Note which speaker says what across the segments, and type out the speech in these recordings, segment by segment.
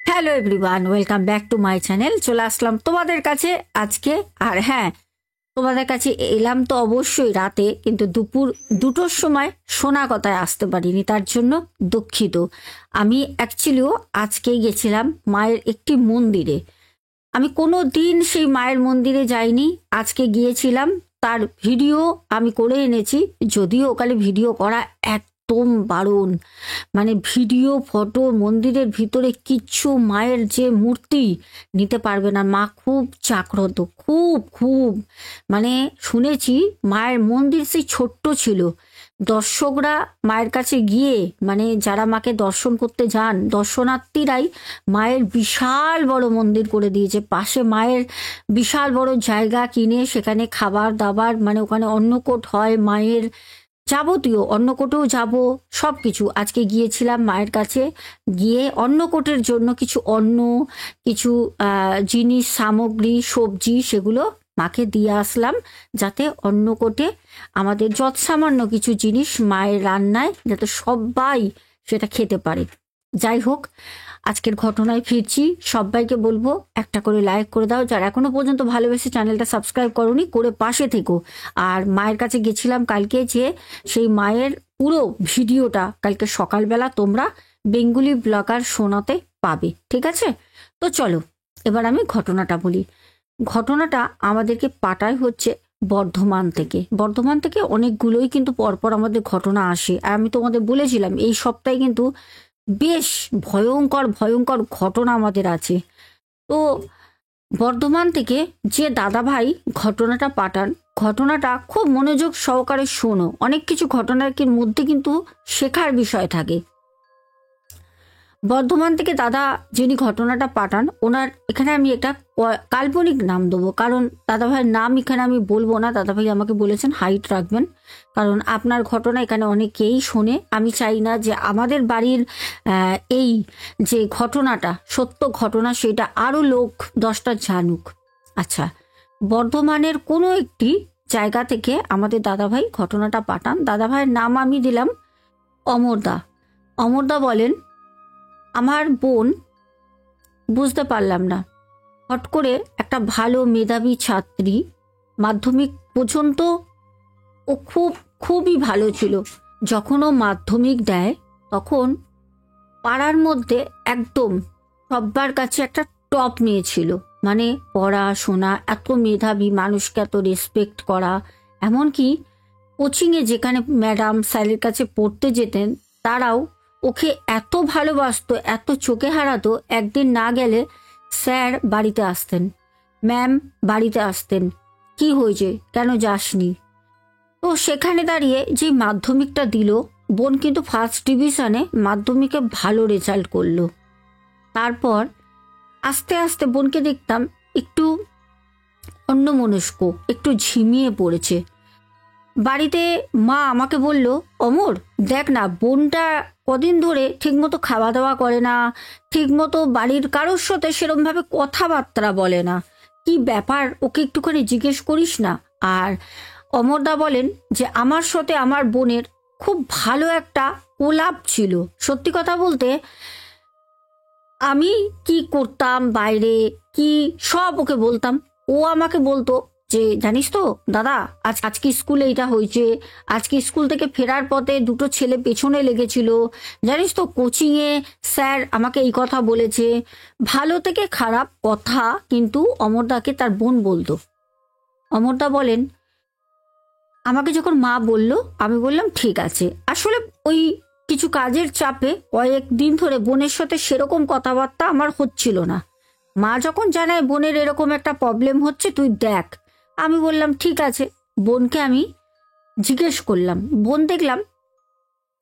Speaker 1: Hello everyone, welcome back to my channel. চলে আসলাম তোমাদের কাছে আজকে। আর হ্যাঁ, তোমাদের কাছে এলাম তো অবশ্যই রাতে, কিন্তু দুপুর 2টোর সময় শোনা কথায় আসতে পারিনি, তার জন্য দুঃখিত। আমি অ্যাকচুয়ালিও আজকেই গেছিলাম মায়ের একটি মন্দিরে। আমি কোনো দিন সেই মায়ের মন্দিরে যাইনি, আজকে গিয়েছিলাম। তার ভিডিও আমি করে এনেছি, যদিও ওখানে ভিডিও করা একদম বারণ। মানে ভিডিও ফটো মন্দিরের ভিতরে কিচ্ছু, মায়ের যে মূর্তি নিতে পারবে না। মা খুব জাগ্রত, খুব খুব মানে শুনেছি মায়ের মন্দির সেই ছোট্ট ছিল। দর্শকরা মায়ের কাছে গিয়ে, মানে যারা মাকে দর্শন করতে যান দর্শনার্থীরাই মায়ের বিশাল বড় মন্দির করে দিয়েছে। পাশে মায়ের বিশাল বড় জায়গা কিনে সেখানে খাবার দাবার, মানে ওখানে অন্নকূট হয় মায়ের, যাবতীয় অন্নকূটেও যাব, সব কিছু। আজকে গিয়েছিলাম মায়ের কাছে, গিয়ে অন্নকূটের জন্য কিছু অন্ন, কিছু জিনিস সামগ্রী সবজি সেগুলো মাকে দিয়ে আসলাম, যাতে অন্নকূটে আমাদের যৎসামান্য কিছু জিনিস মায়ের রান্নায় যাতে সবাই সেটা খেতে পারে। যাই হোক, আজকের ঘটনায় ফিরছি। সবাইকে বলবো একটা করে লাইক করে দাও, যারা এখনো পর্যন্ত ভালোবেসে চ্যানেলটা সাবস্ক্রাইব করোনি, করে পাশে থেকো। আর মায়ের কাছে গেছিলাম কালকে, যে সেই মায়ের পুরো ভিডিওটা কালকে সকালবেলা তোমরা বেঙ্গুলি ব্লগার শোনাতে পাবে, ঠিক আছে? তো চলো এবার আমি ঘটনাটা বলি। ঘটনাটা আমাদেরকে পাঠায় হচ্ছে বর্ধমান থেকে। বর্ধমান থেকে অনেকগুলোই কিন্তু পরপর আমাদের ঘটনা আসে। আর আমি তোমাদের বলেছিলাম এই সপ্তাহে কিন্তু বেশ ভয়ঙ্কর ভয়ঙ্কর ঘটনা আমাদের আছে। তো বর্ধমান থেকে যে দাদা ভাই ঘটনাটা পাঠান, ঘটনাটা খুব মনোযোগ সহকারে শোনো। অনেক কিছু ঘটনার মধ্যে কিন্তু শেখার বিষয় থাকে। বর্ধমান থেকে দাদা যিনি ঘটনাটা পাঠান, ওনার এখানে আমি একটা কাল্পনিক নাম দেবো, কারণ দাদা ভাইয়ের নাম এখানে আমি বলবো না। দাদা ভাই আমাকে বলেছেন হাইট রাখবেন, কারণ আপনার ঘটনা এখানে অনেকেই শোনে। আমি চাই না যে আমাদের বাড়ির এই যে ঘটনাটা সত্য ঘটনা, সেটা আরও লোক 10টা জানুক। আচ্ছা, বর্ধমানের কোনো একটি জায়গা থেকে আমাদের দাদাভাই ঘটনাটা পাঠান। দাদা ভাইয়ের নাম আমি দিলাম অমরদা। অমরদা বলেন, আমার বোন, বুঝতে পারলাম না, হট করে একটা ভালো মেধাবী ছাত্রী, মাধ্যমিক পর্যন্ত ও খুবই ভালো ছিল। যখন ও মাধ্যমিক দেয় তখন পাড়ার মধ্যে একদম সব্বার কাছে একটা টপ নিয়েছিল। মানে পড়াশোনা, এত মেধাবী, মানুষকে এত রেসপেক্ট করা। এমনকি কোচিংয়ে যেখানে ম্যাডাম স্যারের কাছে পড়তে যেতেন, তারাও ওকে এত ভালোবাসতো, এত চোখে হারাতো। একদিন না গেলে স্যার বাড়িতে আসতেন, ম্যাম বাড়িতে আসতেন, কি হয়েছে, কেন যাসনি? তো সেখানে দাঁড়িয়ে যে মাধ্যমিকটা দিল, বোন কিন্তু ফার্স্ট ডিভিশনে মাধ্যমিকে ভালো রেজাল্ট করলো। তারপর আস্তে আস্তে বোনকে দেখতাম একটু অন্যমনস্ক, একটু ঝিমিয়ে পড়েছে। বাড়িতে মা আমাকে বলল, অমর দেখ না, বোনটা কদিন ধরে ঠিকমতো খাওয়া দাওয়া করে না, ঠিকমতো বাড়ির কারোর সাথে সেরমভাবে কথাবার্তা বলে না, কি ব্যাপার, ওকে একটুখানি জিজ্ঞেস করিস না। আর অমরদা বলেন যে আমার সাথে আমার বোনের খুব ভালো একটা কোলাপ ছিল। সত্যি কথা বলতে, আমি কি করতাম বাইরে, কি সব ওকে বলতাম। ও আমাকে বলতো যে জানিস তো দাদা, আজকে স্কুলে এটা হয়েছে, আজকে স্কুল থেকে ফেরার পথে 2টো ছেলে পেছনে লেগেছিল, জানিস তো কোচিংয়ে স্যার আমাকে এই কথা বলেছে। ভালো থেকে খারাপ কথা কিন্তু অমরদাকে তার বোন বলতো। অমরদা বলেন, আমাকে যখন মা বলল, আমি বললাম ঠিক আছে। আসলে ওই কিছু কাজের চাপে কয়েকদিন ধরে বোনের সাথে সেরকম কথাবার্তা আমার হচ্ছিল না। মা যখন জানায় বোনের এরকম একটা প্রবলেম হচ্ছে, তুই দেখ। আমি বললাম ঠিক আছে। বোনকে আমি জিজ্ঞেস করলাম। বোন দেখলাম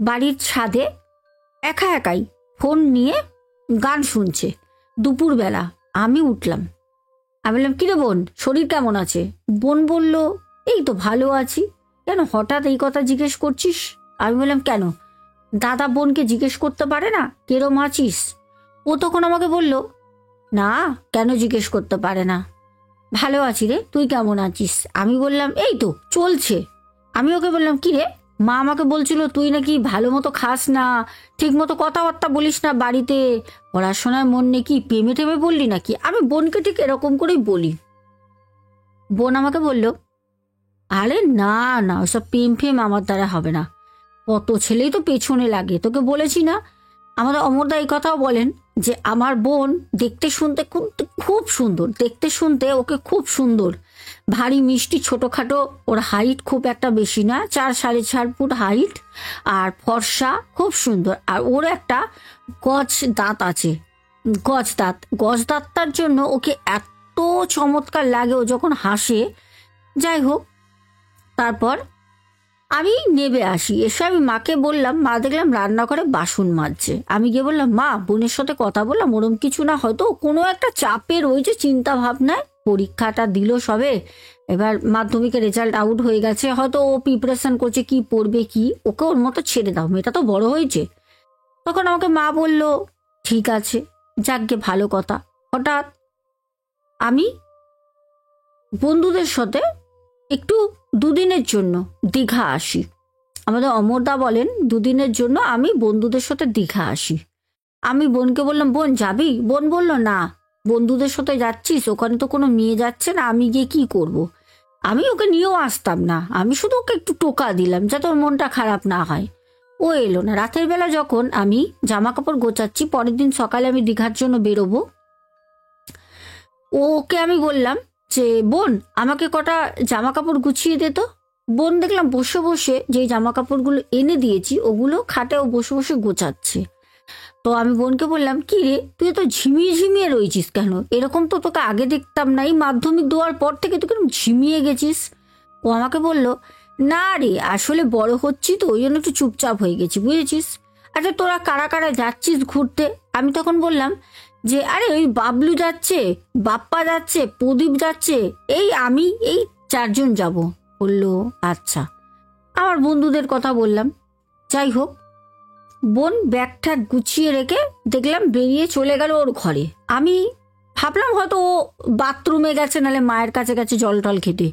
Speaker 1: বাড়ির ছাদে একা একাই ফোন নিয়ে গান শুনছে দুপুরবেলা। আমি উঠলাম, আমি বললাম কিরে বোন, শরীর কেমন আছে? বোন বলল, এই তো ভালো আছি। কেন হঠাৎ এই কথা জিজ্ঞেস করছিস? আমি বললাম কেন, দাদা বোনকে জিজ্ঞেস করতে পারে না কেরম আছিস? ও তখন আমাকে বলল, না কেন জিজ্ঞেস করতে পারে না, ভালো আছি রে, তুই কেমন আছিস? আমি বললাম এই তো চলছে। আমি ওকে বললাম কি রে, মা আমাকে বলছিল তুই নাকি ভালো মতো খাস না, ঠিক মতো কথাবার্তা বলিস না বাড়িতে, পড়াশোনায় মন নেই, কি প্রেমে টেমে বললি নাকি? আমি বোনকে ঠিক এরকম করেই বলি। বোন আমাকে বলল, আরে না না, ওসব প্রেম ফেম আমার দ্বারা হবে না, কত ছেলেই তো পেছনে লাগে, তোকে বলেছি না। আমাদের অমরদা এই কথাও বলেন যে আমার বোন দেখতে শুনতে খুব খুব সুন্দর, দেখতে শুনতে ওকে খুব সুন্দর, ভারী মিষ্টি, ছোটোখাটো, ওর হাইট খুব একটা বেশি না, 4-4.5 ফুট হাইট, আর ফর্সা, খুব সুন্দর। আর ওর একটা গজ দাঁত আছে, গজ দাঁতটার জন্য ওকে এত চমৎকার লাগে ও যখন হাসে। যাই হোক, তারপর আমি নেবে আসি, এসে আমি মাকে বললাম, মা দেখলাম রান্নাঘরে বাসন মাজছে। আমি গিয়ে বললাম, মা বোনের সাথে কথা বললাম, ওরম কিছু না, হয়তো কোনো একটা চাপে রয়েছে, চিন্তা ভাবনায়, পরীক্ষাটা দিল সবে, এবার মাধ্যমিকের রেজাল্ট আউট হয়ে গেছে, হয়তো ও প্রিপারেশন করছে কি পড়বে কি, ওকে ওর মতো ছেড়ে দাও, মেয়েটা তো বড় হয়েছে। তখন আমাকে মা বলল, ঠিক আছে, যাকগে ভালো কথা। হঠাৎ আমি বন্ধুদের সাথে একটু দুদিনের জন্য দীঘা আসি। আমাদের অমরদা বলেন 2 দিনের জন্য আমি বন্ধুদের সাথে দীঘা আসি। আমি বোনকে বললাম, বোন যাবি? বোন বলল, না, বন্ধুদের সাথে যাচ্ছিস, ওখানে তো কোনো মেয়ে যাচ্ছে না, আমি গিয়ে কি করব। আমি ওকে নিয়েও আসতাম না, আমি শুধু ওকে একটু টোকা দিলাম যাতে ওর মনটা খারাপ না হয়। ও এলো না। রাতের বেলা যখন আমি জামা কাপড় গোছাচ্ছি, পরের দিন সকালে আমি দীঘার জন্য বেরোবো, ওকে আমি বললাম যে, বোন আমাকে কটা জামা কাপড় গুছিয়ে দে তো। বোন দেখলাম বসে বসে যে জামা কাপড়গুলো এনে দিয়েছি ওগুলো খাটেও বসে বসে গোছাচ্ছে। তো আমি বোনকে বললাম, কি রে, তুই তো ঝিমিয়ে ঝিমিয়ে রয়েছিস কেন? এরকম তো তোকে আগে দেখতাম না, এই মাধ্যমিক দেওয়ার পর থেকে তুই কেন ঝিমিয়ে গেছিস? ও আমাকে বলল, না রে, আসলে বড় হচ্ছি তো, ওই জন্য একটু চুপচাপ হয়ে গেছি, বুঝেছিস। আচ্ছা তোরা কারা কারা যাচ্ছিস ঘুরতে? আমি তখন বললাম যে, আরে ওই বাবলু যাচ্ছে, বাপ্পা যাচ্ছে, প্রদীপ যাচ্ছে, আমি এই 4 জন যাব। বললো, আচ্ছা। আমার বন্ধুদের কথা বললাম। যাই হোক, বোন ব্যাগটা গুছিয়ে রেখে দেখলাম বেরিয়ে চলে গেল ওর ঘরে। আমি ভাবলাম হয়তো ও বাথরুমে গেছে, নাহলে মায়ের কাছে গেছে জল টল খেতে।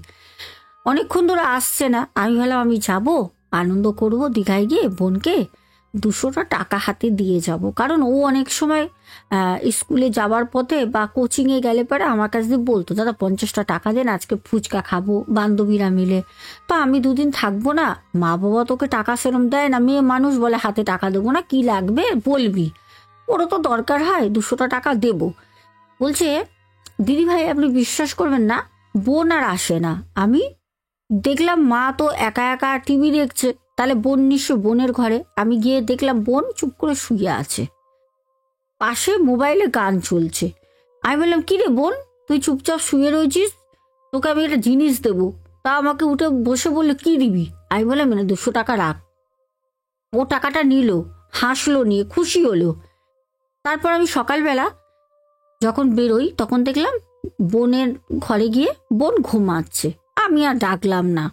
Speaker 1: অনেকক্ষণ ধরে আসছে না। আমি ভাবলাম আমি যাব, আনন্দ করব, দীঘায় গিয়ে বোনকে 200 টাকা হাতে দিয়ে যাব। কারণ ও অনেক সময় স্কুলে যাওয়ার পথে বা কোচিংয়ে গেলে পরে আমার কাছে দিয়ে বলতো, দাদা 50টা টাকা দেন, আজকে ফুচকা খাবো বান্ধবীরা মিলে। তো আমি 2 দিন থাকবো না, মা বাবা তোকে টাকা সেরম দেয় না, মেয়ে মানুষ বলে হাতে টাকা দেবো না, কি লাগবে বলবি, ওরও তো দরকার হয়, 200 টাকা দেবো। বলছে, দিদি ভাই আপনি বিশ্বাস করবেন না, বোন আর আসে না। আমি দেখলাম মা তো একা একা টিভি দেখছে, তাহলে বোন নিশ্চয় বোনের ঘরে। আমি গিয়ে দেখলাম বোন চুপ করে শুয়ে আছে, পাশে মোবাইলে গান চলছে। আমি বললাম, কি রে বোন, তুই চুপচাপ শুয়ে রয়েছিস, তোকে আমি একটা জিনিস দেবো। তা আমাকে উঠে বসে বললো, কি দিবি? আমি বললাম, 200 টাকা রাখ। ও টাকাটা নিল, হাসলো, নিয়ে খুশি হলো। তারপর আমি সকালবেলা যখন বেরোই তখন দেখলাম বোনের ঘরে গিয়ে বোন ঘুমাচ্ছে। আমি আর ডাকলাম না।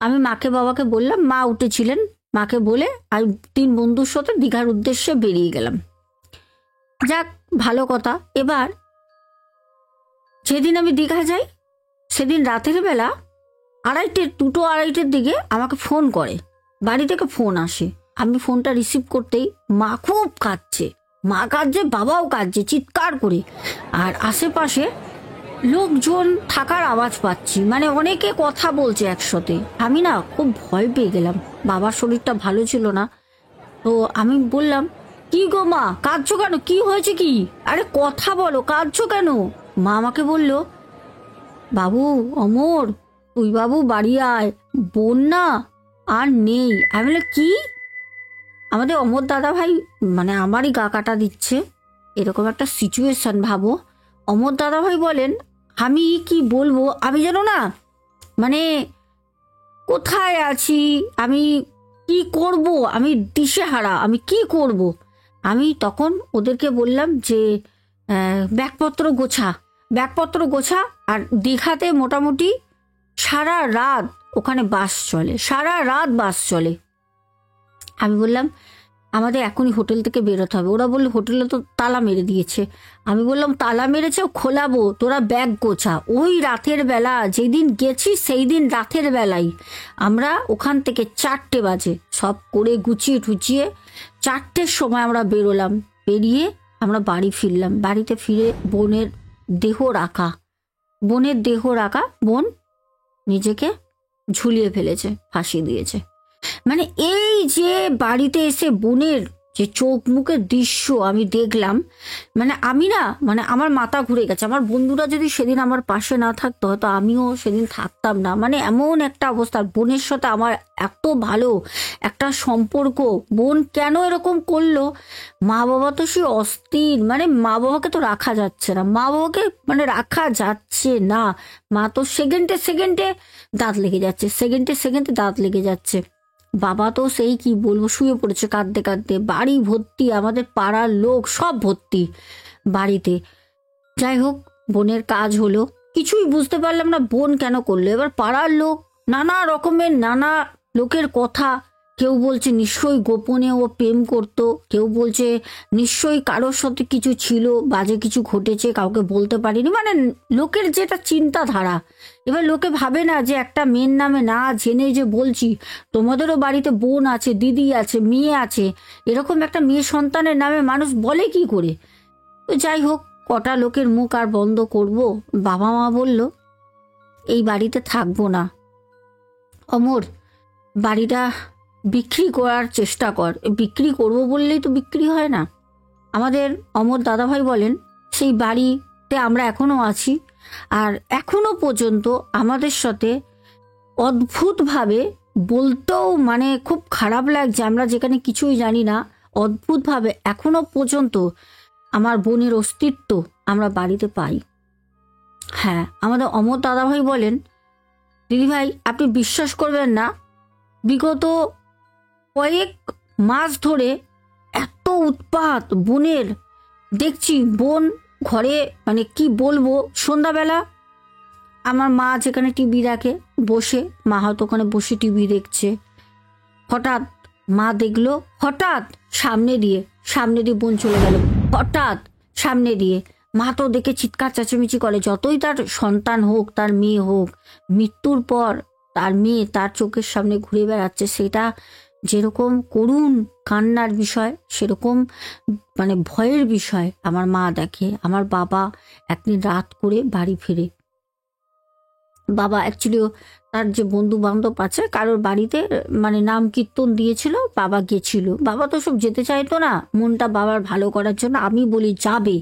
Speaker 1: আমি মাকে বাবাকে বললাম, মা উঠেছিলেন, মাকে বলে আমি 3 বন্ধুর সাথে দীঘার উদ্দেশ্যে বেরিয়ে গেলাম। যাক ভালো কথা। এবার যেদিন আমি দীঘা যাই সেদিন রাতের বেলা 2:30-2:30 দিকে আমাকে ফোন করে, বাড়ি থেকে ফোন আসে। আমি ফোনটা রিসিভ করতেই মা খুব কাঁদছে, বাবাও কাঁদছে চিৎকার করে, আর আশেপাশে লোকজন থাকার আওয়াজ পাচ্ছি, মানে অনেকে কথা বলছে একসাথে। আমি না খুব ভয় পেয়ে গেলাম, বাবার শরীরটা ভালো ছিল না। তো আমি বললাম, কি গো মা, কাঁদছো কেন, কি হয়েছে কি? আরে কথা বলো, কাঁদছো কেন? মা আমাকে বলল, বাবু অমর, তুই বাবু বাড়ি আয়, বোন না আর নেই। আমি বললাম, কি? আমাদের অমর দাদা ভাই মানে আমারই গা কাটা দিচ্ছে, এরকম একটা সিচুয়েশন ভাবো। অমর দাদা ভাই বলেন, আমি কি বলবো, আমি জানো না, মানে কোথায় আছি, আমি কি করব, আমি দিশেহারা, আমি কি করব। আমি তখন ওদেরকে বললাম যে, ব্যাগপত্র গোছা, আর দীঘাতে মোটামুটি সারা রাত ওখানে বাস চলে, সারা রাত বাস চলে। আমি বললাম, আমাদের এখনই হোটেল থেকে বেরোতে হবে। ওরা বললো হোটেলে তো তালা মেরে দিয়েছে। আমি বললাম তালা মেরেছে, খোলাবো, তোরা ব্যাগ গোছা। ওই রাতের বেলা যেদিন গেছি সেই দিন রাতের বেলায় আমরা ওখান থেকে 4টে বাজে সব করে গুছিয়ে টুচিয়ে 4টের সময় আমরা বেরোলাম। বেরিয়ে আমরা বাড়ি ফিরলাম। বাড়িতে ফিরে বোনের দেহ রাখা, বোন নিজেকে ঝুলিয়ে ফেলেছে, ফাঁসি দিয়েছে। মানে এই যে বাড়িতে এসে বোনের যে চোখ মুখের দৃশ্য আমি দেখলাম, মানে আমি না, মানে আমার মাথা ঘুরে গেছে। আমার বন্ধুরা যদি সেদিন আমার পাশে না থাকতো হয়তো আমিও সেদিন থাকতাম না। মানে এমন একটা অবস্থা, বোনের সাথে আমার এত ভালো একটা সম্পর্ক, বোন কেন এরকম করলো? মা বাবা তো সে অস্থির, মানে মা বাবাকে তো রাখা যাচ্ছে না, মা বাবাকে মানে রাখা যাচ্ছে না। মা তো সেকেন্ডে দাঁত লেগে যাচ্ছে, সেকেন্ডে দাঁত লেগে যাচ্ছে। বাবা তো সেই কি বলবো, শুয়ে পড়েছে কাঁদতে কাঁদতে। বাড়ি ভর্তি, আমাদের পাড়ার লোক সব ভর্তি বাড়িতে। যাই হোক, বোনের কাজ হলো। কিছুই বুঝতে পারলাম না বোন কেন করলো। এবার পাড়ার লোক নানা রকমের, নানা লোকের কথা। কেউ বলছে নিশ্চয়ই গোপনে ও প্রেম করতো, কেউ বলছে নিশ্চয়ই কারোর সাথে কিছু ছিল, বাজে কিছু ঘটেছে, কাউকে বলতে পারিনি। মানে লোকের যেটা চিন্তাধারা। এবার লোকে ভাবে না যে একটা মেয়ের নামে না জেনে যে বলছি, তোমাদেরও বাড়িতে বোন আছে, দিদি আছে, মেয়ে আছে, এরকম একটা মেয়ে সন্তানের নামে মানুষ বলে কি করে? তো যাই হোক, কটা লোকের মুখ আর বন্ধ করব। বাবা মা বলল এই বাড়িতে থাকবো না, অমর বাড়িটা বিক্রি করার চেষ্টা কর। বিক্রি করব বললেই তো বিক্রি হয় না। আমাদের অমর দাদাভাই বলেন সেই বাড়িতে আমরা এখনো আছি, আর এখনো পর্যন্ত আমাদের সাথে অদ্ভুতভাবে, বলতেও মানে খুব খারাপ লাগছে, আমরা যেখানে কিছুই জানি না, অদ্ভুতভাবে এখনো পর্যন্ত আমার বোনের অস্তিত্ব আমরা বাড়িতে পাই। হ্যাঁ, আমাদের অমর দাদাভাই বলেন দিদিভাই আপনি বিশ্বাস করবেন না, বিগত কয়েক মাস ধরে এত উৎপাত বোনের দেখছি। বোন ঘরে, মানে কি বলবো, সন্ধ্যাবেলা আমার মা যেখানে টিভি দেখে বসে, মা হয়তো ওখানে বসে টিভি দেখছে, হঠাৎ মা দেখলো, হঠাৎ সামনে দিয়ে বোন চলে গেল, হঠাৎ সামনে দিয়ে। মা তো দেখে চিৎকার চেঁচামেচি করে, যতই তার সন্তান হোক, তার মেয়ে হোক, মৃত্যুর পর তার মেয়ে তার চোখের সামনে ঘুরে বেড়াচ্ছে, সেটা যেরকম করুণ কান্নার বিষয়, সেরকম মানে ভয়ের বিষয় আমার মা দেখে। আমার বাবা একদিন রাত করে বাড়ি ফিরে, বাবা অ্যাকচুয়ালি তার যে বন্ধু বান্ধব আছে কারোর বাড়িতে মানে নাম কীর্তন দিয়েছিল, বাবা গেছিল। বাবা তো সব যেতে চাইতো না, মনটা বাবার ভালো করার জন্য আমি বলি যাবে,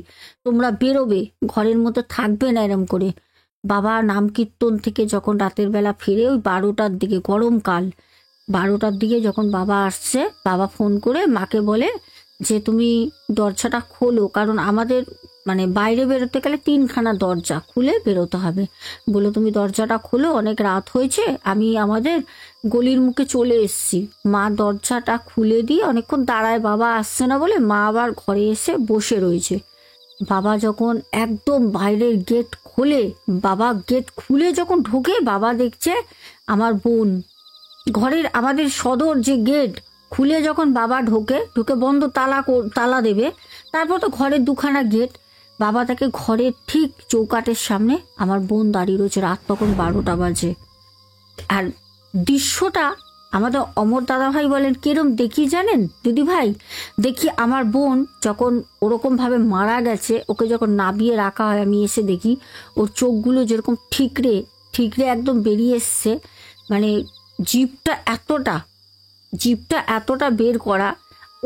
Speaker 1: তোমরা বেরোবে, ঘরের মধ্যে থাকবে না এরম করে। বাবা নাম কীর্তন থেকে যখন রাতের বেলা ফিরে ওই 12টার দিকে, গরমকাল 12টার দিকে যখন বাবা আসছে, বাবা ফোন করে মাকে বলে যে তুমি দরজাটা খোলো, কারণ আমাদের মানে বাইরে বেরোতে গেলে 3খানা দরজা খুলে বেরোতে হবে। বলে তুমি দরজাটা খোলো, অনেক রাত হয়েছে, আমি আমাদের গলির মুখে চলে এসেছি। মা দরজাটা খুলে দিয়ে অনেকক্ষণ দাঁড়ায়, বাবা আসছে না বলে মা আবার ঘরে এসে বসে রয়েছে। বাবা যখন একদম বাইরের গেট খোলে, বাবা গেট খুলে যখন ঢোকে, বাবা দেখছে আমার বোন ঘরের, আমাদের সদর যে গেট খুলে যখন বাবা ঢোকে বন্ধ, তালা দেবে, তারপর তো ঘরের 2খানা গেট। বাবা তাকে ঘরের ঠিক চৌকাটের সামনে আমার বোন দাঁড়িয়ে রয়েছে, রাত তখন 12টা বাজে। আর দৃশ্যটা আমাদের অমর দাদাভাই বলেন কিরম দেখি জানেন দিদিভাই, দেখি আমার বোন যখন ওরকমভাবে মারা গেছে, ওকে যখন নাবিয়ে রাখা হয়, আমি এসে দেখি ওর চোখগুলো যেরকম ঠিকরে একদম বেরিয়ে এসছে, মানে জিভটা এতটা বের করা,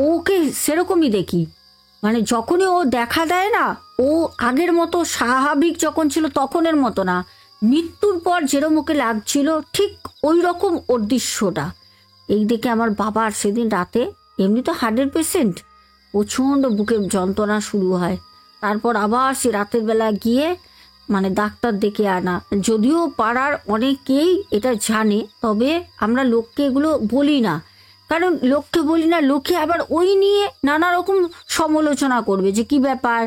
Speaker 1: ওকে সেরকমই দেখি। মানে যখনই ও দেখা দেয় না, ও আগের মতো স্বাভাবিক যখন ছিল তখনের মতো না, মৃত্যুর পর যেরকম ওকে লাগছিল ঠিক ওই রকম ওর দৃশ্যটা। এই দেখে আমার বাবার সেদিন রাতে, এমনি তো হার্টের পেশেন্ট, প্রচণ্ড বুকের যন্ত্রণা শুরু হয়। তারপর আবার সে রাতের বেলা গিয়ে মানে ডাক্তার ডেকে আনা। যদিও পাড়ার অনেকেই এটা জানে, তবে আমরা লোককে এগুলো বলি না, কারণ লোককে বলি না, লোকে আবার ওই নিয়ে নানা রকম সমালোচনা করবে যে কি ব্যাপার,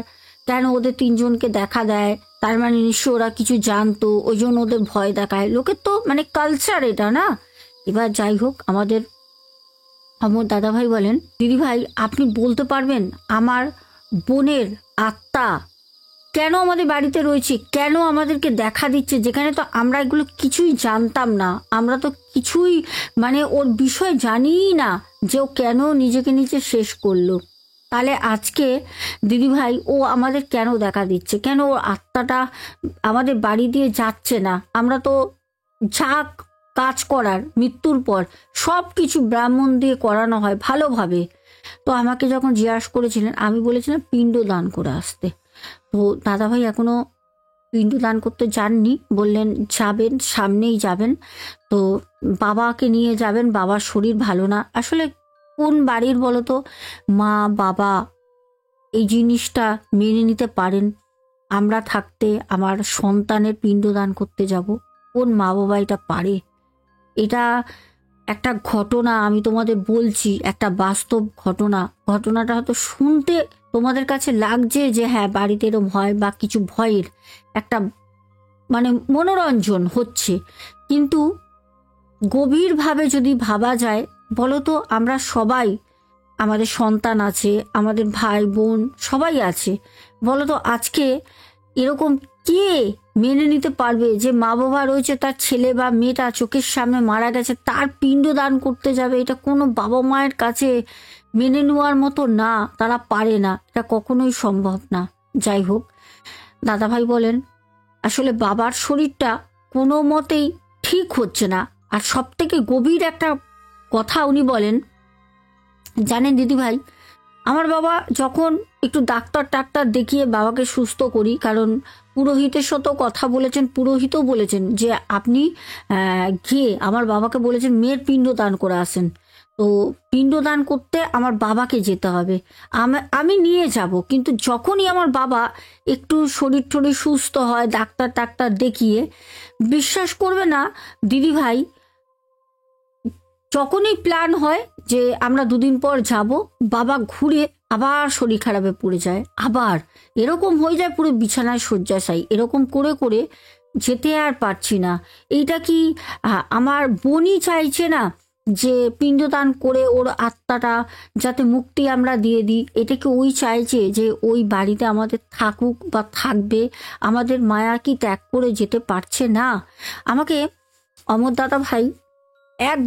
Speaker 1: কেন ওদের 3জনকে দেখা দেয়, তার মানে নিশ্চয় ওরা কিছু জানতো, ওই জন্য ওদের ভয় দেখায়। লোকের তো মানে কালচার এটা না। এবার যাই হোক, আমাদের আমার দাদাভাই বলেন, দিদিভাই আপনি বলতে পারবেন আমার বোনের আত্মা কেন আমাদের বাড়িতে রয়েছে, কেন আমাদেরকে দেখা দিচ্ছে, যেখানে তো আমরা এগুলো কিছুই জানতাম না, আমরা তো কিছুই মানে ওর বিষয় জানিই না যে ও কেন নিজেকে নিজে শেষ করলো। তাহলে আজকে দিদিভাই ও আমাদের কেন দেখা দিচ্ছে, কেন ওর আত্মাটা আমাদের বাড়ি দিয়ে যাচ্ছে না? আমরা তো যা কাজ করার মৃত্যুর পর সব কিছু ব্রাহ্মণ দিয়ে করানো হয় ভালোভাবে। তো আমাকে যখন জিজ্ঞাসা করেছিলেন আমি বলেছিলাম পিণ্ড দান করে আসতে। তো দাদাভাই এখনো পিণ্ড দান করতে যাননি, বললেন যাবেন, সামনেই যাবেন। তো বাবাকে নিয়ে যাবেন, বাবার শরীর ভালো না। আসলে কোন বাড়ির বলো তো মা বাবা এই জিনিসটা মেনে নিতে পারেন? আমরা থাকতে আমার সন্তানের পিণ্ডদান করতে যাব, কোন মা বাবা এটা পারে? এটা একটা ঘটনা আমি তোমাদের বলছি, একটা বাস্তব ঘটনা। ঘটনাটা হয়তো শুনতে তোমাদের কাছে লাগছে যে হ্যাঁ বাড়িতে এরম হয় বা কিছু ভয়ের একটা মানে মনোরঞ্জন হচ্ছে, কিন্তু গভীরভাবে যদি ভাবা যায়, বলো তো আমরা সবাই, আমাদের সন্তান আছে, আমাদের ভাই বোন সবাই আছে, বলো তো আজকে এরকম কে মেনে নিতে পারবে যে মা বাবা রয়েছে, তার ছেলে বা মেয়েটা চোখের সামনে মারা গেছে, তার পিণ্ড দান করতে যাবে? এটা কোনো বাবা মায়ের কাছে মেনে নেওয়ার মতো না, তারা পারে না, এটা কখনোই সম্ভব না। যাই হোক, দাদাভাই বলেন আসলে বাবার শরীরটা কোনো মতেই ঠিক হচ্ছে না। আর সব থেকে গভীর একটা কথা উনি বলেন, জানেন দিদিভাই, আমার বাবা যখন একটু ডাক্তার টাক্তার দেখিয়ে বাবাকে সুস্থ করি, কারণ পুরোহিতের সাথেও কথা বলেছেন, পুরোহিতও বলেছেন যে আপনি গিয়ে আমার বাবাকে বলেছেন মেয়ের পিণ্ড দান করে আসেন। তো পিণ্ড দান করতে আমার বাবাকে যেতে হবে, আমি নিয়ে যাব। কিন্তু যখনই আমার বাবা একটু শরীর টরীর সুস্থ হয় ডাক্তার টাক্তার দেখিয়ে, বিশ্বাস করবে না দিদিভাই, যখনই প্ল্যান হয় যে আমরা দুদিন পর যাব, বাবা ঘুরে আবার শরীর খারাপে পড়ে যায়, আবার এরকম হয়ে যায় পুরো বিছানায় শয্যাশায়ী। এরকম করে করে যেতে আর পারছি না। এইটা কি আমার বোনই চাইছে না যে পিণ্ডদান করে ওর আত্মাটা যাতে মুক্তি আমরা দিয়ে দিই? এটা কি ওই চাইছে যে ওই বাড়িতে আমাদের থাকুক বা থাকবে? আমাদের মায়া কি ত্যাগ করে যেতে পারছে না? আমাকে অমর দাদা ভাই এক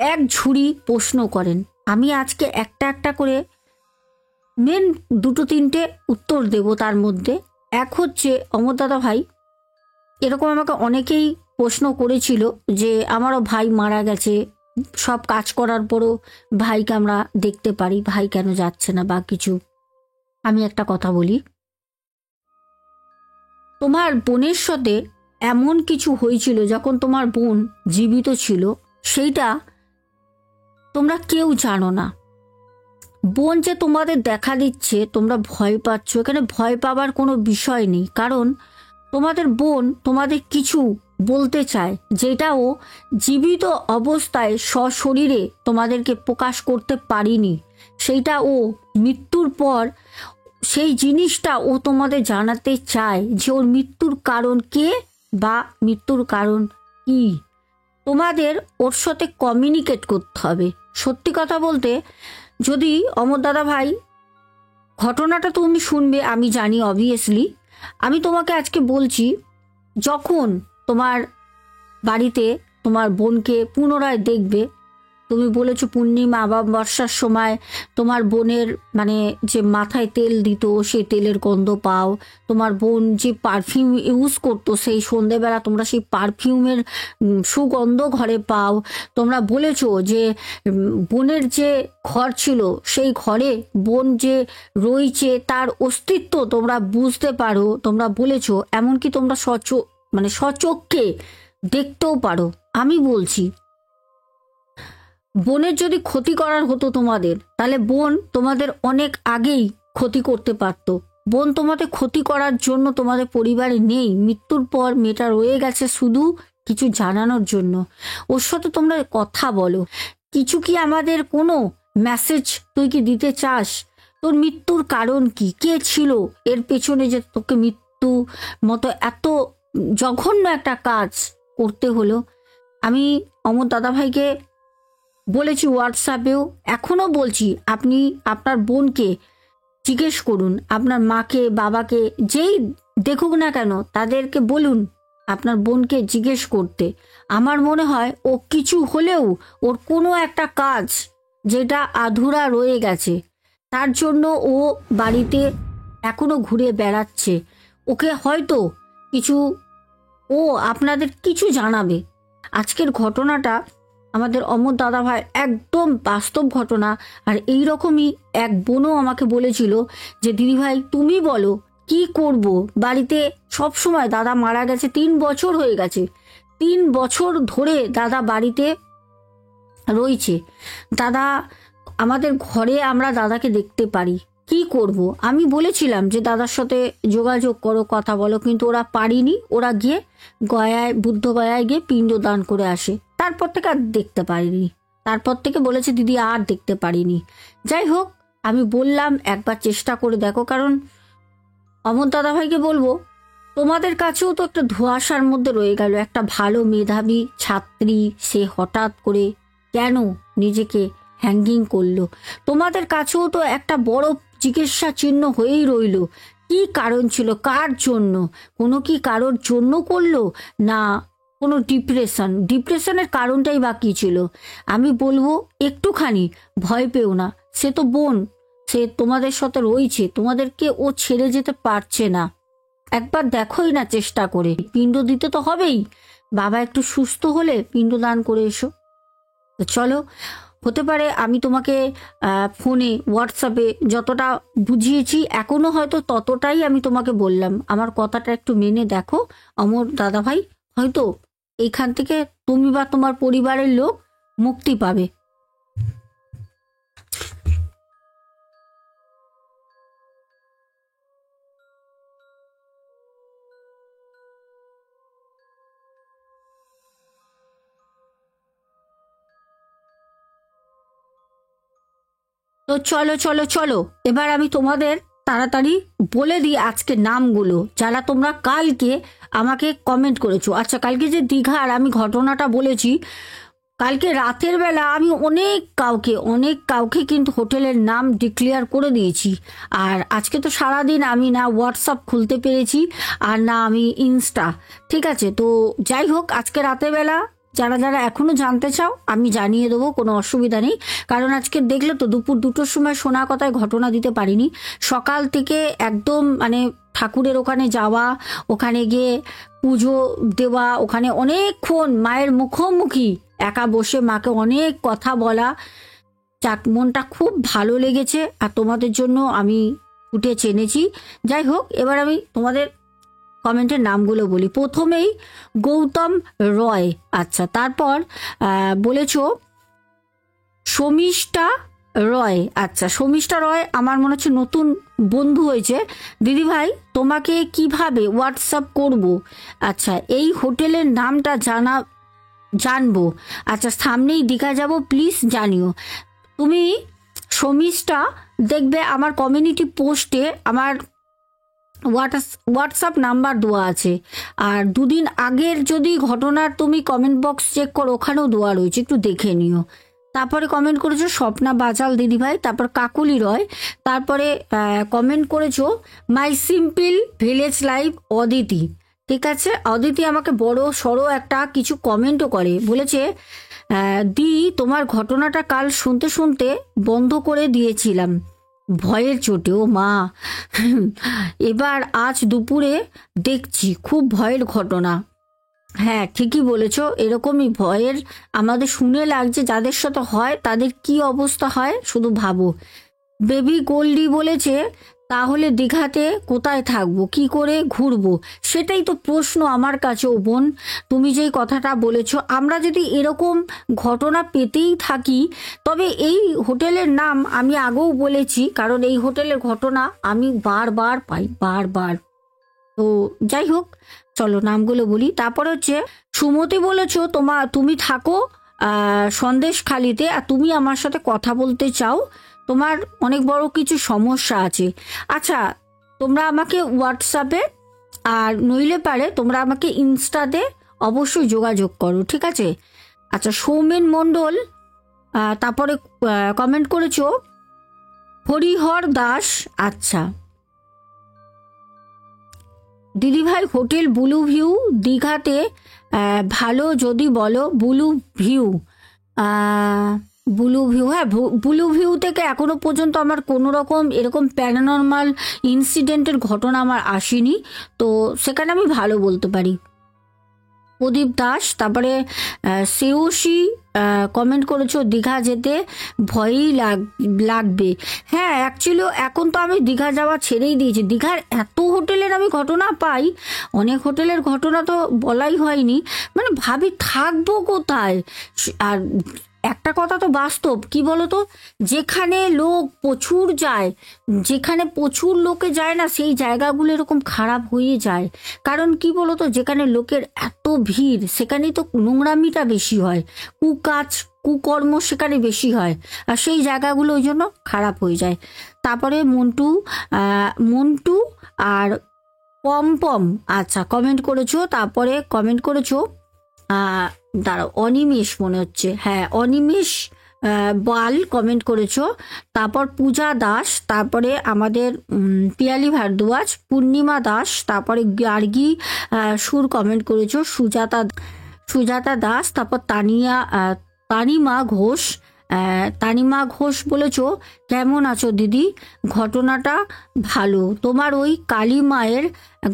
Speaker 1: এক ঝুড়ি প্রশ্ন করেন। আমি আজকে একটা একটা করে মেন দুটো তিনটে উত্তর দেব। তার মধ্যে এক হচ্ছে, অমর দাদা ভাই এরকম আমাকে অনেকেই প্রশ্ন করেছিল যে আমারও ভাই মারা গেছে, সব কাজ করার পরও ভাইকে আমরা দেখতে পারি, ভাই কেন যাচ্ছে না বা কিছু। আমি একটা কথা বলি, তোমার বোনের সাথে এমন কিছু হয়েছিল যখন তোমার বোন জীবিত ছিল, সেইটা তোমরা কেউ জানো না। বোন যে তোমাদের দেখা দিচ্ছে তোমরা ভয় পাচ্ছ, এখানে ভয় পাবার কোনো বিষয় নেই, কারণ তোমাদের বোন তোমাদের কিছু বলতে চায়, যেটা ও জীবিত অবস্থায় সশরীরে তোমাদেরকে প্রকাশ করতে পারিনি, সেইটা ও মৃত্যুর পর সেই জিনিসটা ও তোমাদের জানাতে চায় যে ওর মৃত্যুর কারণ কে বা মৃত্যুর কারণ কি। তোমাদের ওর সাথে কমিউনিকেট করতে হবে। সত্যি কথা বলতে, যদি অমর দাদা ভাই ঘটনাটা তুমি শুনবে আমি জানি অবভিয়াসলি, আমি তোমাকে আজকে বলছি, যখন তোমার বাড়িতে তোমার বোনকে পুনরায় দেখবে, তুমি বলেছো পূর্ণিমা বা বর্ষার সময় তোমার বোনের মানে যে মাথায় তেল দিত সেই তেলের গন্ধ পাও, তোমার বোন যে পারফিউম ইউজ করতো সেই সন্ধেবেলা তোমরা সেই পারফিউমের সুগন্ধ ঘরে পাও। তোমরা বলেছো যে বোনের যে ঘর ছিল সেই ঘরে বোন যে রয়েছে তার অস্তিত্ব তোমরা বুঝতে পারো, তোমরা বলেছো, এমনকি তোমরা সচক্ষে দেখতেও পারো। আমি বলছি, বোনের যদি ক্ষতি করার হতো তোমাদের, তাহলে বোন তোমাদের অনেক আগেই ক্ষতি করতে পারত। বোন তোমাদের ক্ষতি করার জন্য তোমাদের পরিবারে নেই, মৃত্যুর পর মেয়েটা রয়ে গেছে শুধু কিছু জানানোর জন্য। ওর সাথে তোমরা কথা বলো, কিছু কি আমাদের কোনো মেসেজ তুই কি দিতে চাস? তোর মৃত্যুর কারণ কি, কে ছিল এর পেছনে যে তোকে মৃত্যু মতো এত জঘন্য একটা কাজ করতে হলো? আমি অমর দাদাভাইকে বলেছি হোয়াটসঅ্যাপেও, এখনও বলছি, আপনি আপনার বোনকে জিজ্ঞেস করুন, আপনার মাকে বাবাকে যেই দেখুক না কেন তাদেরকে বলুন আপনার বোনকে জিজ্ঞেস করতে। আমার মনে হয় ও কিছু হলেও ওর কোনো একটা কাজ যেটা আধুরা রয়ে গেছে তার জন্য ও বাড়িতে এখনো ঘুরে বেড়াচ্ছে। ওকে হয়তো কিছু, ও আপনাদের কিছু জানাবে। আজকের ঘটনাটা আমাদের অমর দাদাভাই একদম বাস্তব ঘটনা। আর এই রকমই এক বোনও আমাকে বলেছিল যে দিদিভাই তুমি বলো কি করব, বাড়িতে সব সময় দাদা মারা গেছে, 3 বছর হয়ে গেছে, 3 বছর ধরে দাদা বাড়িতে রয়েছে। দাদা আমাদের ঘরে আমরা দাদাকে দেখতে পারি, কি করব। আমি বলেছিলাম যে দাদার সাথে যোগাযোগ করো, কথা বলো, কিন্তু ওরা পারিনি। ওরা গিয়ে গয়ায়, বুদ্ধ গয়ায় গিয়ে পিণ্ড দান করে আসে। তারপর থেকে আর দেখতে পারিনি। তারপর থেকে বলেছে দিদি আর দেখতে পারিনি। যাই হোক, আমি বললাম একবার চেষ্টা করে দেখো, কারণ অমর দাদাভাইকে বলবো তোমাদের কাছেও তো একটা ধোঁয়াশার মধ্যে রয়ে গেল। একটা ভালো মেধাবী ছাত্রী, সে হঠাৎ করে কেন নিজেকে হ্যাঙ্গিং করলো? তোমাদের কাছেও তো একটা বড় জিজ্ঞাসা চিহ্ন হয়েই রইল। কি কারণ ছিল, কার জন্য? কোনো কি কারোর জন্য করলো, না কোনো ডিপ্রেশনের কারণটাই বা কী ছিল? আমি বলবো একটুখানি ভয় পেও না, সে তো বোন, সে তোমাদের সাথে রয়েছে, তোমাদেরকে ও ছেড়ে যেতে পারছে না। একবার দেখোই না চেষ্টা করে, পিণ্ড দিতে তো হবেই। বাবা একটু সুস্থ হলে পিণ্ড দান করে এসো। তো চলো, হতে পারে আমি তোমাকে ফোনে হোয়াটসঅ্যাপে যতটা বুঝিয়েছি এখনো হয়তো ততটাই আমি তোমাকে বললাম। আমার কথাটা একটু মেনে দেখো অমর দাদাভাই, হয়তো এইখান থেকে তুমি বা তোমার পরিবারের লোক মুক্তি পাবে। তো চলো চলো চলো, এবার আমি তোমাদের তাড়াতাড়ি বলে দিই আজকে নামগুলো, যারা তোমরা কালকে আমাকে কমেন্ট করেছো। আচ্ছা, কালকে যে দীঘার আমি ঘটনাটা বলেছি, কালকে রাতের বেলা আমি অনেক কাউকে কিন্তু হোটেলের নাম ডিক্লেয়ার করে দিয়েছি। আর আজকে তো সারাদিন আমি না হোয়াটসঅ্যাপ খুলতে পেরেছি আর না আমি ইনস্টা। ঠিক আছে, তো যাই হোক, আজকে রাতের বেলা যারা যারা এখনো জানতে চাও আমি জানিয়ে দেবো, কোনো অসুবিধা নেই। কারণ আজকে দেখলে তো দুপুর 2টোর সময় শোনা কথায় ঘটনা দিতে পারিনি। সকাল থেকে একদম মানে ঠাকুরের ওখানে যাওয়া, ওখানে গিয়ে পুজো দেওয়া, ওখানে অনেকক্ষণ মায়ের মুখোমুখি একা বসে মাকে অনেক কথা বলা, যাক মনটা খুব ভালো লেগেছে। আর তোমাদের জন্য আমি ফুটে চেনেছি। যাই হোক, এবার আমি তোমাদের কমেন্টের নামগুলো বলি। প্রথমেই গৌতম রয়, আচ্ছা, তারপর বলেছ শমিষ্ঠা রয়, আচ্ছা শমিষ্ঠা রয় আমার মনে হচ্ছে নতুন বন্ধু হয়েছে। দিদিভাই তোমাকে কিভাবে হোয়াটসঅ্যাপ করব? আচ্ছা, এই হোটেলের নামটা জানবো। আচ্ছা, সামনেই দীঘা যাব, প্লিজ জানিও। তুমি শমিষ্ঠা দেখবে আমার কমিউনিটি পোস্টে আমার হোয়াটসঅ্যাপ নাম্বার দেওয়া আছে। আর 2 দিন আগের যদি ঘটনার তুমি কমেন্ট বক্স চেক করো, ওখানেও দেওয়া রয়েছে, একটু দেখে নিও। তারপরে কমেন্ট করেছো স্বপ্না বাচাল দিদিভাই, তারপর কাকুলি রয়, তারপরে কমেন্ট করেছো মাই সিম্পল ভিলেজ লাইফ অদিতি। ঠিক আছে, অদিতি আমাকে বড় সড়ো একটা কিছু কমেন্টও করে, বলেছে দি তোমার ঘটনাটা কাল শুনতে শুনতে বন্ধ করে দিয়েছিলাম ভয়ের চোটে। ও মা, এবার আজ দুপুরে দেখছি খুব ভয়ের ঘটনা। হ্যাঁ, ঠিকই বলেছো, এরকমই ভয়ের আমাদের শুনে লাগছে, যাদের সাথে হয় তাদের কি অবস্থা হয় শুধু ভাবো। বেবি গোল্ডি বলেছে তাহলে দীঘাতে কোথায় থাকবো, কি করে ঘুরবো? সেটাই তো প্রশ্ন আমার কাছেও বোন। তুমি যেই কথাটা বলেছো, আমরা যদি এরকম ঘটনা পেতেই থাকি, তবে এই হোটেলের নাম আমি আগেও বলেছি, কারণ এই হোটেলের ঘটনা আমি বারবার পাই, বারবার। তো যাই হোক, চলো নামগুলো বলি। তারপর হচ্ছে সুমতি বলেছো তুমি থাকো সন্দেশখালিতে, আর তুমি আমার সাথে কথা বলতে চাও, তোমার অনেক বড় কিছু সমস্যা আছে। আচ্ছা, তোমরা আমাকে হোয়াটসঅ্যাপে আর নইলে পারে তোমরা আমাকে ইনস্টাতে অবশ্যই যোগাযোগ করো, ঠিক আছে? আচ্ছা, সৌমেন মণ্ডল তারপরে কমেন্ট করেছো হরিহর দাস। আচ্ছা দিদিভাই, হোটেল ব্লু ভিউ দীঘাতে ভালো যদি বলো। ব্লু ভিউ, ব্লু ভিউ, হ্যাঁ ব্লু ভিউ থেকে এখনো পর্যন্ত আমার কোনো রকম এরকম প্যারানর্মাল ইনসিডেন্টের ঘটনা আমার আসেনি, তো সেখানে আমি ভালো বলতে পারি। প্রদীপ দাস, তারপরে সেউসি কমেন্ট করেছো দীঘা যেতে ভয়ই লাগবে। হ্যাঁ অ্যাকচুয়ালি এখন তো আমি দীঘা যাওয়া ছেড়েই দিয়েছি। দীঘার এত হোটেলের আমি ঘটনা পাই, অনেক হোটেলের ঘটনা তো বলাই হয়নি, মানে ভাবি থাকবো কোথায়। আর একটা কথা তো বাস্তব, কি বলতো, যেখানে লোক প্রচুর যায়, যেখানে প্রচুর লোকে যায় না, সেই জায়গাগুলো এরকম খারাপ হয়ে যায়। কারণ কি বলতো, যেখানে লোকের এত ভিড় সেখানেই তো নোংরামিটা বেশি হয়, কুকাজ কুকর্ম সেখানে বেশি হয়, আর সেই জায়গাগুলো ওই জন্য খারাপ হয়ে যায়। তারপরে মন্টু আর পম, আচ্ছা কমেন্ট করেছো। তারপরে কমেন্ট করেছো দাঁড়াও, অনিমেষ মনে হচ্ছে, হ্যাঁ অনিমেষ বাল কমেন্ট করেছো। তারপর পূজা দাস, তারপরে আমাদের পিয়ালি ভারদ্বাজ, পূর্ণিমা দাস, তারপরে গার্গী সুর কমেন্ট করেছো, সুজাতা দাস, তারপর তানিমা ঘোষ বলেছো কেমন আছো দিদি, ঘটনাটা ভালো, তোমার ওই কালী মায়ের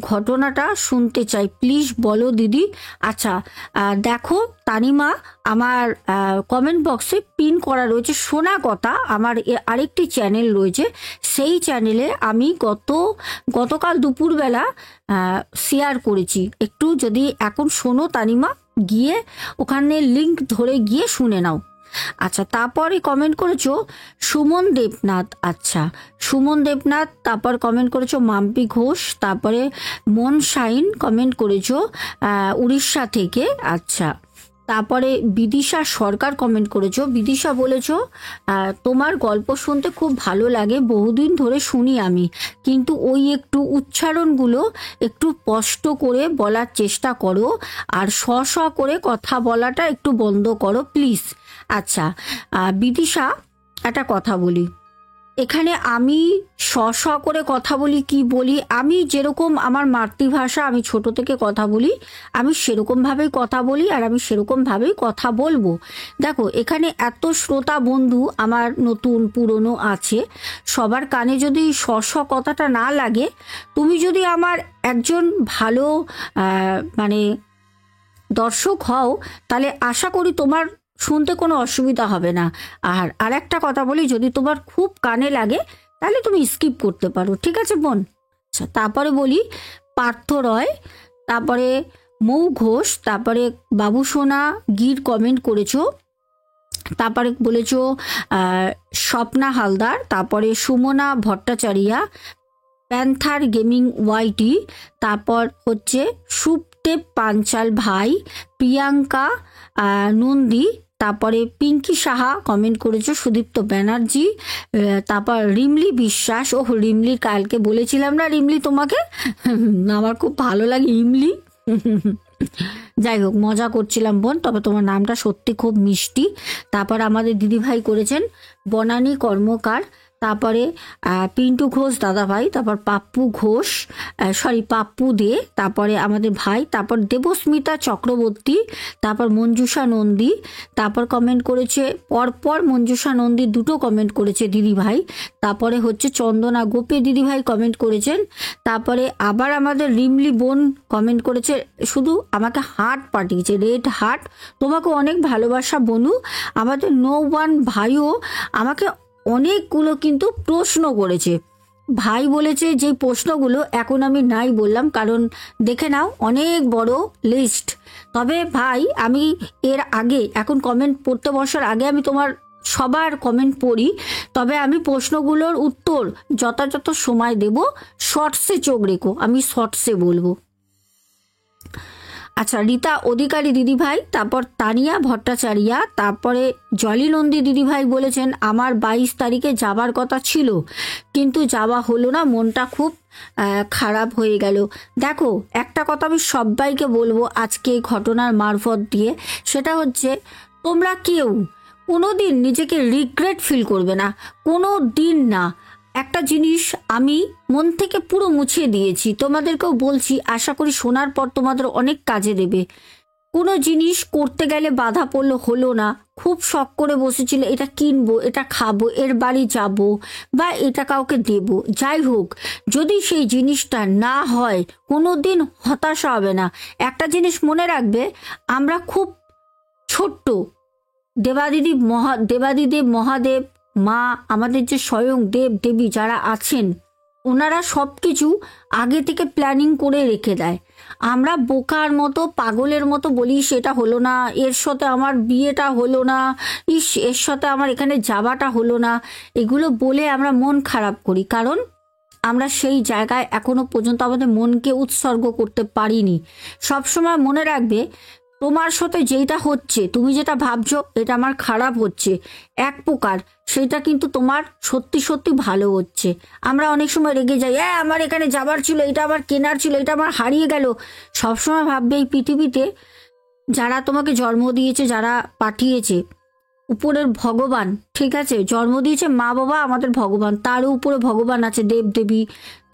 Speaker 1: ঘটনাটা শুনতে চাই, প্লিজ বলো দিদি। আচ্ছা দেখো তানিমা, আমার কমেন্ট বক্সে পিন করা রয়েছে শোনা কথা, আমার আরেকটি চ্যানেল রয়েছে, সেই চ্যানেলে আমি গতকাল দুপুরবেলা শেয়ার করেছি, একটু যদি এখন শোনো তানিমা, গিয়ে ওখানে লিংক ধরে গিয়ে শুনে নাও। আচ্ছা তারপরে কমেন্ট করেছো সুমন দেবনাথ, আচ্ছা সুমন দেবনাথ, তারপর কমেন্ট করেছো মাম্পি ঘোষ, তারপরে মন শাইন কমেন্ট করেছো উড়িষ্যা থেকে। আচ্ছা তারপরে বিদিশা সরকার কমেন্ট করেছো, বিদিশা বলেছো তোমার গল্প শুনতে খুব ভালো লাগে, বহুদিন ধরে শুনি আমি, কিন্তু ওই একটু উচ্চারণগুলো একটু স্পষ্ট করে বলার চেষ্টা করো, আর স করে কথা বলাটা একটু বন্ধ করো প্লিজ। আচ্ছা বিদিশা, একটা কথা বলি, এখানে আমি করে কথা বলি, কি বলি, আমি যেরকম আমার মাতৃভাষা, আমি ছোট থেকে কথা বলি, আমি সেরকমভাবেই কথা বলি, আর আমি সেরকমভাবেই কথা বলবো। দেখো এখানে এত শ্রোতা বন্ধু আমার নতুন পুরনো আছে, সবার কানে যদি কথাটা না লাগে, তুমি যদি আমার একজন ভালো মানে দর্শক হও, তাহলে আশা করি তোমার শুনতে কোনো অসুবিধা হবে না। আর একটা কথা বলি, যদি তোমার খুব কানে লাগে তাহলে তুমি স্কিপ করতে পারো, ঠিক আছে বোন। আচ্ছা তারপরে বলি পার্থ রয়, তারপরে মৌ ঘোষ, তারপরে বাবু সোনা গির কমেন্ট করেছো, তারপরে বলেছো স্বপ্না হালদার, তারপরে Sumana Bhattacharya, panther gaming YT, তারপর হচ্ছে সুপদেব পাঞ্চাল ভাই, প্রিয়াঙ্কা নন্দী, তারপরে পিঙ্কি সাহা কমেন্ট করেছো, সুদীপ্ত ব্যানার্জি, তারপর রিমলি বিশ্বাস, ও রিমলি কালকে বলেছিলাম না রিমলি তোমাকে, আমার খুব ভালো লাগে ইমলি, যাই হোক মজা করছিলাম বোন, তবে তোমার নামটা সত্যি খুব মিষ্টি। তারপর আমাদের দিদিভাই করেছেন বনানী কর্মকার, তারপরে পিন্টু ঘোষ দাদা ভাই, তারপর পাপ্পু ঘোষ, পাপ্পু দে, তারপরে আমাদের ভাই, তারপর দেবস্মিতা চক্রবর্তী, তারপর মঞ্জুষা নন্দী, তারপর কমেন্ট করেছে পরপর মঞ্জুষা নন্দী দুটো কমেন্ট করেছে দিদি ভাই, তারপরে হচ্ছে চন্দনা গোপে দিদি ভাই কমেন্ট করেছেন, তারপরে আবার আমাদের রিমলি বোন কমেন্ট করেছে, শুধু আমাকে হার্ট পাঠিয়েছে, রেড হার্ট, তোমাকে অনেক ভালোবাসা বনু। আমাদের নো ওয়ান ভাইও আমাকে অনেকগুলো কিন্তু প্রশ্ন করেছে, ভাই বলেছে যে প্রশ্নগুলো এখন আমি নাই বললাম, কারণ দেখে নাও অনেক বড় লিস্ট। তবে ভাই আমি এর আগে, এখন কমেন্ট পড়তে বসার আগে আমি তোমার সবার কমেন্ট পড়ি, তবে আমি প্রশ্নগুলোর উত্তর যথাযথ সময় দেব, শর্টসে চোখ রেখো, আমি শর্টসে বলবো। আচ্ছা রীতা অধিকারী দিদিভাই, তারপর তানিয়া ভট্টাচারিয়া, তারপরে জলি নন্দী দিদিভাই বলেছেন আমার 22 তারিখে যাবার কথা ছিল, কিন্তু যাওয়া হলো না, মনটা খুব খারাপ হয়ে গেল। দেখো একটা কথা আমি সবাইকে বলবো আজকে এই ঘটনার মারফত দিয়ে, সেটা হচ্ছে তোমরা কেউ কোনো দিন নিজেকে রিগ্রেট ফিল করবে না, কোনো দিন না। একটা জিনিস আমি মন থেকে পুরো মুছিয়ে দিয়েছি, তোমাদেরকেও বলছি, আশা করি শোনার পর তোমাদের অনেক কাজে দেবে। কোনো জিনিস করতে গেলে বাধা পড়লো, হলো না, খুব শখ করে বসেছিল এটা কিনবো, এটা খাবো, এর বাড়ি যাব, বা এটা কাউকে দেব, যাই হোক, যদি সেই জিনিসটা না হয় কোনো দিন হতাশা হবে না। একটা জিনিস মনে রাখবে, আমরা খুব ছোট্ট, দেবাদিদেব মহাদেব, মা, আমাদের যে স্বয়ং দেব দেবী যারা আছেন, ওনারা সব কিছু আগে থেকে প্ল্যানিং করে রেখে দেয়। আমরা বোকার মতো পাগলের মতো বলি সেটা হলো না, এর সাথে আমার বিয়েটা হলো না, ইস এর সাথে আমার এখানে যাওয়াটা হলো না, এগুলো বলে আমরা মন খারাপ করি, কারণ আমরা সেই জায়গায় এখনো পর্যন্ত আমাদের মনকে উৎসর্গ করতে পারিনি। সবসময় মনে রাখবে, তোমার সাথে যেটা হচ্ছে, তুমি যেটা ভাবছো এটা আমার খারাপ হচ্ছে, এক প্রকার সেটা কিন্তু তোমার সত্যি সত্যি ভালো হচ্ছে। আমরা অনেক সময় রেগে যাই, আমার এখানে যাবার ছিল, এটা আমার কেনার ছিল, এটা আমার হারিয়ে গেল। সবসময় ভাববে এই পৃথিবীতে যারা তোমাকে জন্ম দিয়েছে, যারা পাঠিয়েছে, উপরের ভগবান, ঠিক আছে, জন্ম দিয়েছে মা বাবা আমাদের ভগবান, তার উপরে ভগবান আছে দেব দেবী।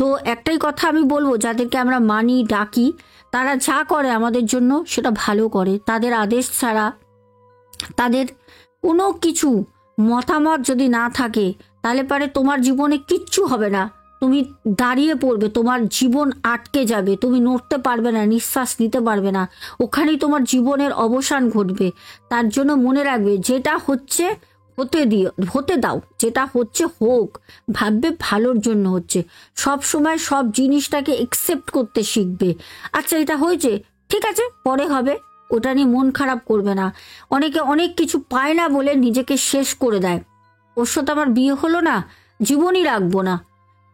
Speaker 1: তো একটাই কথা আমি বলবো, যাদেরকে আমরা মানি ডাকি, তারা যা করে আমাদের জন্য সেটা ভালো করে। তাদের আদেশ ছাড়া, তাদের কোনো কিছু মতামত যদি না থাকে, তাহলে পারে তোমার জীবনে কিচ্ছু হবে না, তুমি দাঁড়িয়ে পড়বে, তোমার জীবন আটকে যাবে, তুমি নড়তে পারবে না, নিঃশ্বাস নিতে পারবে না, ওখানেই তোমার জীবনের অবসান ঘটবে। তার জন্য মনে রাখবে, যেটা হচ্ছে হতে দাও, যেটা হচ্ছে হোক, ভাববে ভালোর জন্য হচ্ছে। সব সময় সব জিনিসটাকে একসেপ্ট করতে শিখবে। আচ্ছা এটা হয়েছে, ঠিক আছে, পরে হবে, ওটা নিয়ে মন খারাপ করবে না। অনেকে অনেক কিছু পায় না বলে নিজেকে শেষ করে দেয়, ওর সাথে আমার বিয়ে হলো না, জীবনই রাখবো না,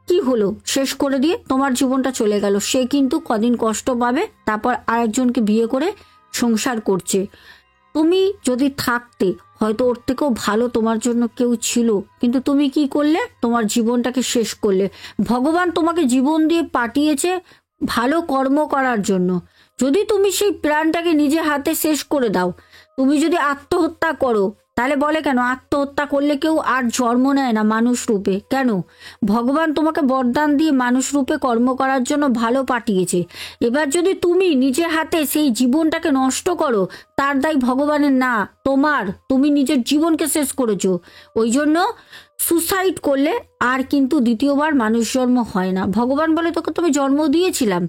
Speaker 1: কি হলো, শেষ করে দিয়ে তোমার জীবনটা চলে গেল। সে কিন্তু কদিন কষ্ট পাবে, তারপর আরেকজনকে বিয়ে করে সংসার করছে। তুমি যদি থাকতে, হয়তো ওর থেকেও ভালো তোমার জন্য কেউ ছিল, কিন্তু তুমি কি করলে, তোমার জীবনটাকে শেষ করলে। ভগবান তোমাকে জীবন দিয়ে পাঠিয়েছে ভালো কর্ম করার জন্য। যদি তুমি সেই প্রাণটাকে নিজে হাতে শেষ করে দাও, তুমি যদি আত্মহত্যা করো, তাহলে বলে কেন আত্মহত্যা করলে কেউ আর জন্ম নেয় না মানুষ রূপে? কেন? ভগবান তোমাকে বরদান দিয়ে মানুষ রূপে কর্ম করার জন্য ভালো পাঠিয়েছে। এবার যদি তুমি নিজে হাতে সেই জীবনটাকে নষ্ট করো, তার দায় ভগবানের না, তোমার। তুমি নিজের জীবনকে শেষ করেছো। ওই জন্য সুসাইড করলে আর কিন্তু দ্বিতীয়বার মানুষ জন্ম হয় না। ভগবান বলে, তোকে তুমি জন্ম দিয়েছিলাম,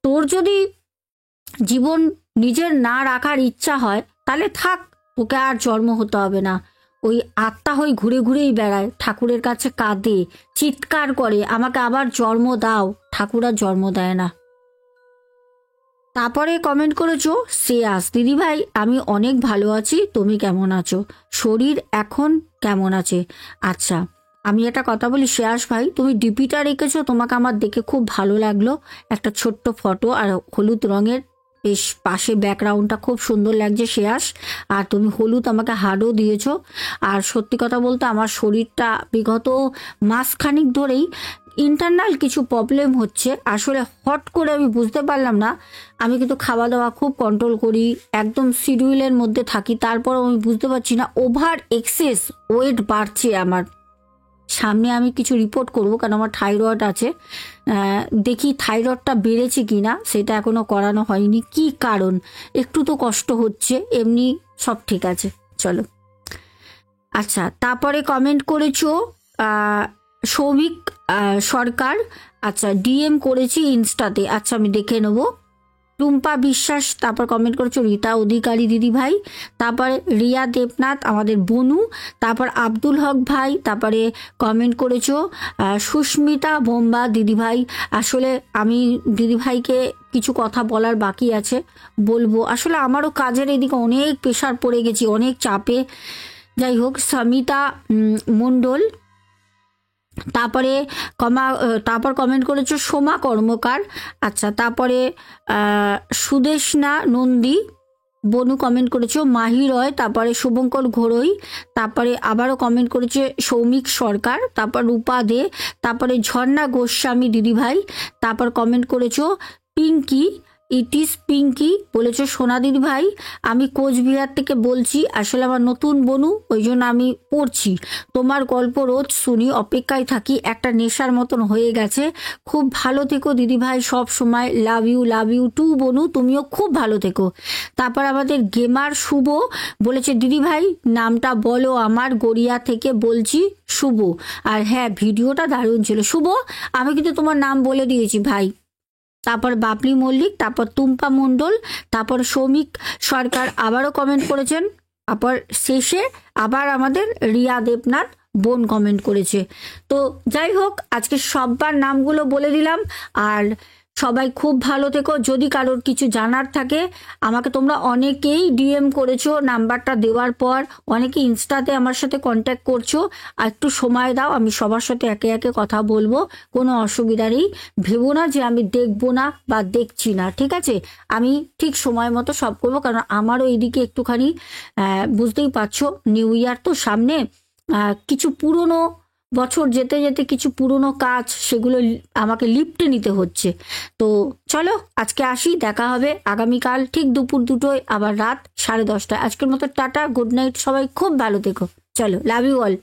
Speaker 1: তোর যদি জীবন নিজের না রাখার ইচ্ছা হয় তাহলে থাক, তোকে আর জন্ম হতে হবে না। ওই আত্মা হয়ে ঘুরে ঘুরেই বেড়ায়, ঠাকুরের কাছে কাঁদে, চিৎকার করে, আমাকে আবার জন্ম দাও। ঠাকুর আর জন্ম দেয় না। তারপরে কমেন্ট করেছো শ্রেয়াস দিদিভাই, আমি অনেক ভালো আছি, তুমি কেমন আছো? শরীর এখন কেমন আছে? আচ্ছা, আমি একটা কথা বলি শ্রেয়াস ভাই, তুমি ডিপিটা রেখেছো, তোমাকে আমার দেখে খুব ভালো লাগলো। একটা ছোট্ট ফটো আর হলুদ রঙের, বেশ পাশে ব্যাকগ্রাউন্ডটা খুব সুন্দর লাগছে শ্রেয়াস। আর তুমি হলুদ আমাকে হারও দিয়েছো। আর সত্যি কথা বলতে আমার শরীরটা বিগত মাসখানিক ধরেই ইন্টারনাল কিছু প্রবলেম হচ্ছে। আসলে হট করে আমি বুঝতে পারলাম না। আমি কিন্তু খাওয়া দাওয়া খুব কন্ট্রোল করি, একদম শিডিউলের মধ্যে থাকি, তারপরও আমি বুঝতে পারছি না ওভার এক্সেস ওয়েট বাড়ছে আমার। সামনে আমি কিছু রিপোর্ট করব, কারণ আমার থাইরয়েড আছে। দেখি থাইরয়েডটা বেড়েছে কি না, সেটা এখনও করানো হয়নি। কি কারণ, একটু তো কষ্ট হচ্ছে, এমনি সব ঠিক আছে, চলো। আচ্ছা, তারপরে কমেন্ট করেছো সৌমিক সরকার। আচ্ছা, ডিএম করেছি ইনস্টাতে, আচ্ছা আমি দেখে নেবো। টুম্পা বিশ্বাস তারপর কমেন্ট করেছো রীতা অধিকারী দিদি ভাই, তারপরে রিয়া দেবনাথ আমাদের বনু, তারপর আব্দুল হক ভাই, তারপরে কমেন্ট করেছো সুস্মিতা বোম্বা দিদি ভাই। আসলে আমি দিদি ভাইকে কিছু কথা বলার বাকি আছে, বলবো। আসলে আমারও কাজের এদিকে অনেক প্রেশার পড়ে গেছি, অনেক চাপে। যাই হোক, সমিতা মণ্ডল, তারপর কমেন্ট করেছো সোমা কর্মকার। আচ্ছা, তারপরে সুদেশনা নন্দী বনু কমেন্ট করেছো মাহি রয়, তারপরে শুভঙ্কর ঘোড়ই, তারপরে আবারও কমেন্ট করেছে সৌমিক সরকার, তারপর রূপা দে, তারপরে ঝর্ণা গোস্বামী দিদিভাই, তারপর কমেন্ট করেছো পিঙ্কি ইট ইজ পিঙ্কি বলেছো সোনা দিদি ভাই, আমি কোচবিহার থেকে বলছি। আসলে আমার নতুন বনু, ওই জন্য আমি পড়ছি। তোমার গল্প রোজ শুনি, অপেক্ষায় থাকি, একটা নেশার মতন হয়ে গেছে। খুব ভালো থেকো দিদি ভাই, সব সময়। লাভ ইউ টু বনু, তুমিও খুব ভালো থেকো। তারপর আমাদের গেমার শুভ বলেছে দিদি ভাই নামটা বলো, আমার গড়িয়া থেকে বলছি শুভ। আর হ্যাঁ, ভিডিওটা দারুণ ছিল শুভ, আমি কিন্তু তোমার নাম বলে দিয়েছি ভাই। তারপর বাবলি মল্লিক, তারপর টুম্পা মণ্ডল, তারপর সৌমিক সরকার আবারও কমেন্ট করেছেন। তারপর শেষে আবার আমাদের রিয়া দেবনাথ বোন কমেন্ট করেছে। তো যাই হোক, আজকে সবার নামগুলো বলে দিলাম। আর সবাই খুব ভালো থেকো। যদি কারোর কিছু জানার থাকে, আমাকে তোমরা অনেকেই ডিএম করেছো নাম্বারটা দেওয়ার পর, অনেকে ইনস্টাতে আমার সাথে কন্ট্যাক্ট করছো। আর একটু সময় দাও, আমি সবার সাথে একে একে কথা বলবো, কোনো অসুবিধা নেই। ভেবো না যে আমি দেখবো না বা দেখছি না, ঠিক আছে? আমি ঠিক সময় মতো সব করবো, কারণ আমারও এইদিকে একটুখানি বুঝতেই পারছো, নিউ ইয়ার তো সামনে। কিছু পুরনো বছর যেতে যেতে কিছু পুরনো কাজ, সেগুলো আমাকে লিপ্টে নিতে হচ্ছে। তো চলো আজকে আসি, দেখা হবে আগামীকাল ঠিক দুপুর 2টোয়, আবার রাত 10:30টায়। আজকের মতো টাটা, গুড নাইট, সবাই খুব ভালো থেকো। চলো, লাভ ইউ অল।